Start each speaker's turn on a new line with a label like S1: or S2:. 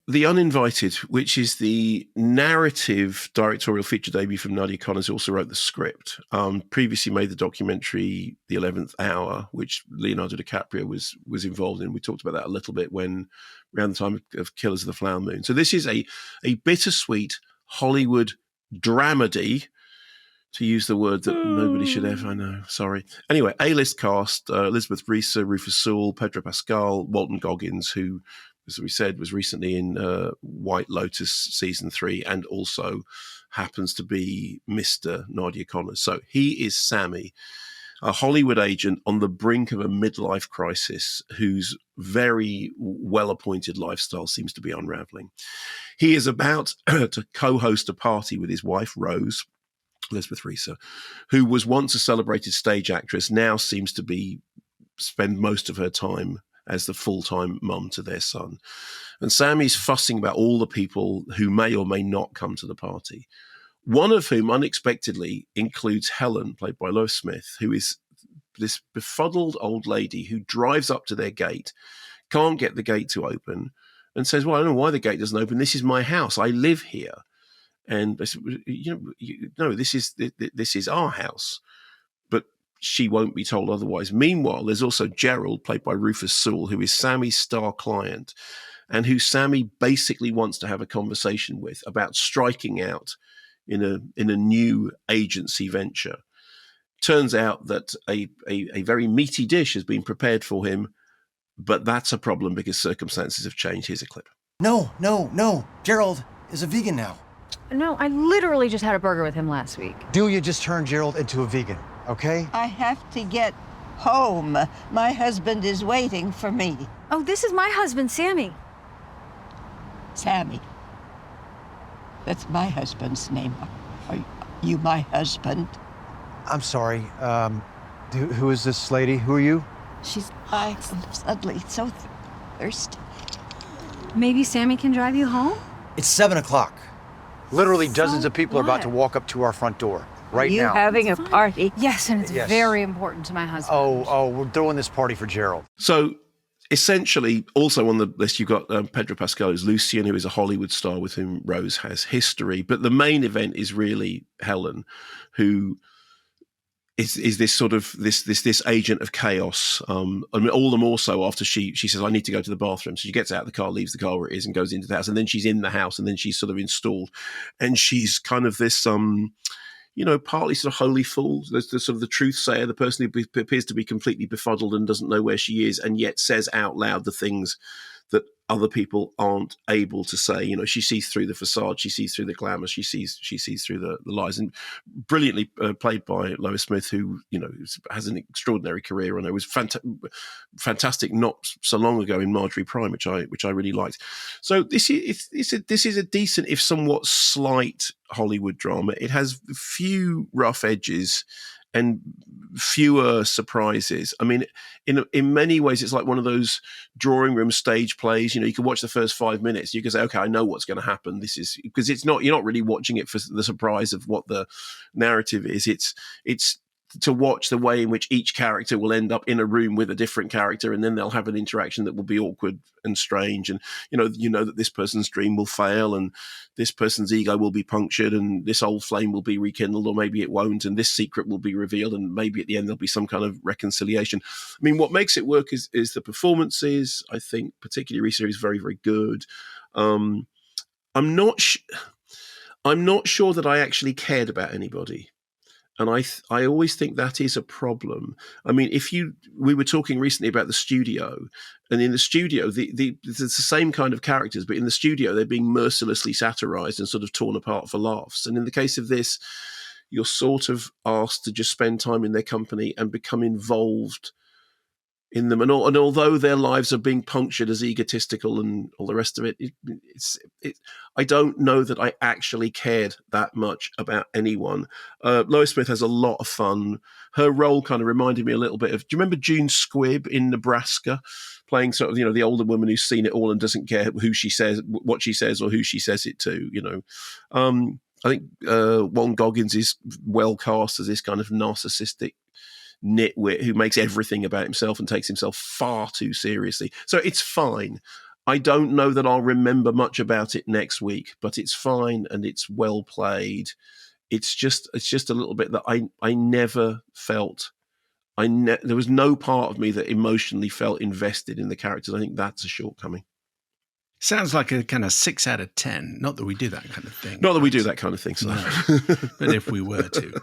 S1: The Uninvited, which is the narrative directorial feature debut from Nadia Connors, who also wrote the script. Previously made the documentary The 11th Hour, which Leonardo DiCaprio was involved in. We talked about that a little bit around the time of Killers of the Flower Moon. So this is a bittersweet Hollywood dramedy, to use the word that nobody should ever know. Sorry. Anyway, A-list cast, Elizabeth Reese, Rufus Sewell, Pedro Pascal, Walton Goggins, who, as we said, was recently in White Lotus season 3 and also happens to be Mr. Nadia Connors. So he is Sammy, a Hollywood agent on the brink of a midlife crisis whose very well-appointed lifestyle seems to be unraveling. He is about to co-host a party with his wife, Rose, Elizabeth Reese, who was once a celebrated stage actress, now seems to spend most of her time as the full-time mum to their son. And Sammy's fussing about all the people who may or may not come to the party, one of whom unexpectedly includes Helen, played by Lois Smith, who is this befuddled old lady who drives up to their gate, can't get the gate to open, and says, well, I don't know why the gate doesn't open. This is my house. I live here. And they said, no, this is our house. But she won't be told otherwise. Meanwhile, there's also Gerald, played by Rufus Sewell, who is Sammy's star client and who Sammy basically wants to have a conversation with about striking out in a new agency venture. Turns out that a very meaty dish has been prepared for him, but that's a problem because circumstances have changed. Here's a clip.
S2: No. Gerald is a vegan now.
S3: No, I literally just had a burger with him last week.
S2: Delia just turned Gerald into a vegan, okay?
S4: I have to get home. My husband is waiting for me.
S3: Oh, this is my husband, Sammy.
S4: Sammy. That's my husband's name. Are you my husband?
S2: I'm sorry. Who is this lady? Who are you?
S4: I'm suddenly so thirsty.
S3: Maybe Sammy can drive you home?
S2: It's 7 o'clock. Literally dozens
S3: So
S2: of people are about to walk up to our front door right
S4: Are you
S2: now.
S4: having a party?
S3: Yes, and it's
S2: Yes.
S3: very important to my husband.
S2: Oh, we're throwing this party for Gerald.
S1: So essentially, also on the list, you've got Pedro Pascal as Lucien, who is a Hollywood star with whom Rose has history. But the main event is really Helen, who is this sort of this agent of chaos. I mean, all the more so after she says, I need to go to the bathroom. So she gets out of the car, leaves the car where it is, and goes into the house. And then she's in the house, and then she's sort of installed. And she's kind of this partly sort of holy fool. There's the sort of the truth sayer, the person who appears to be completely befuddled and doesn't know where she is, and yet says out loud the things that other people aren't able to say. You know, she sees through the facade, she sees through the glamour, she sees through the lies, and brilliantly played by Lois Smith, who has an extraordinary career. And it was fantastic not so long ago in Marjorie Prime, which I really liked. So this is a decent, if somewhat slight, Hollywood drama. It has few rough edges and fewer surprises. I mean, in many ways, it's like one of those drawing room stage plays. You can watch the first 5 minutes, you can say, okay, I know what's going to happen. This is because you're not really watching it for the surprise of what the narrative is. It's to watch the way in which each character will end up in a room with a different character, and then they'll have an interaction that will be awkward and strange. And you know that this person's dream will fail, and this person's ego will be punctured, and this old flame will be rekindled, or maybe it won't, and this secret will be revealed, and maybe at the end there'll be some kind of reconciliation. I mean, what makes it work is the performances. I think particularly Risa is very, very good. I'm not sure that I actually cared about anybody. And I always think that is a problem. I mean, we were talking recently about the studio, and in the studio, it's the same kind of characters, but in the studio, they're being mercilessly satirized and sort of torn apart for laughs. And in the case of this, you're sort of asked to just spend time in their company and become involved in them. And although their lives are being punctured as egotistical and all the rest of it, I don't know that I actually cared that much about anyone. Lois Smith has a lot of fun. Her role kind of reminded me a little bit of, do you remember June Squibb in Nebraska, playing sort of, the older woman who's seen it all and doesn't care who she says, what she says, or who she says it to, I think Walton Goggins is well cast as this kind of narcissistic nitwit who makes everything about himself and takes himself far too seriously. So it's fine. I don't know that I'll remember much about it next week, but it's fine and it's well played. It's just a little bit that I never felt. There was no part of me that emotionally felt invested in the characters. I think that's a shortcoming.
S5: Sounds like a kind of 6 out of 10. Not that we do that kind of thing.
S1: Not that we do that kind of thing, so.
S5: No, but if we were to.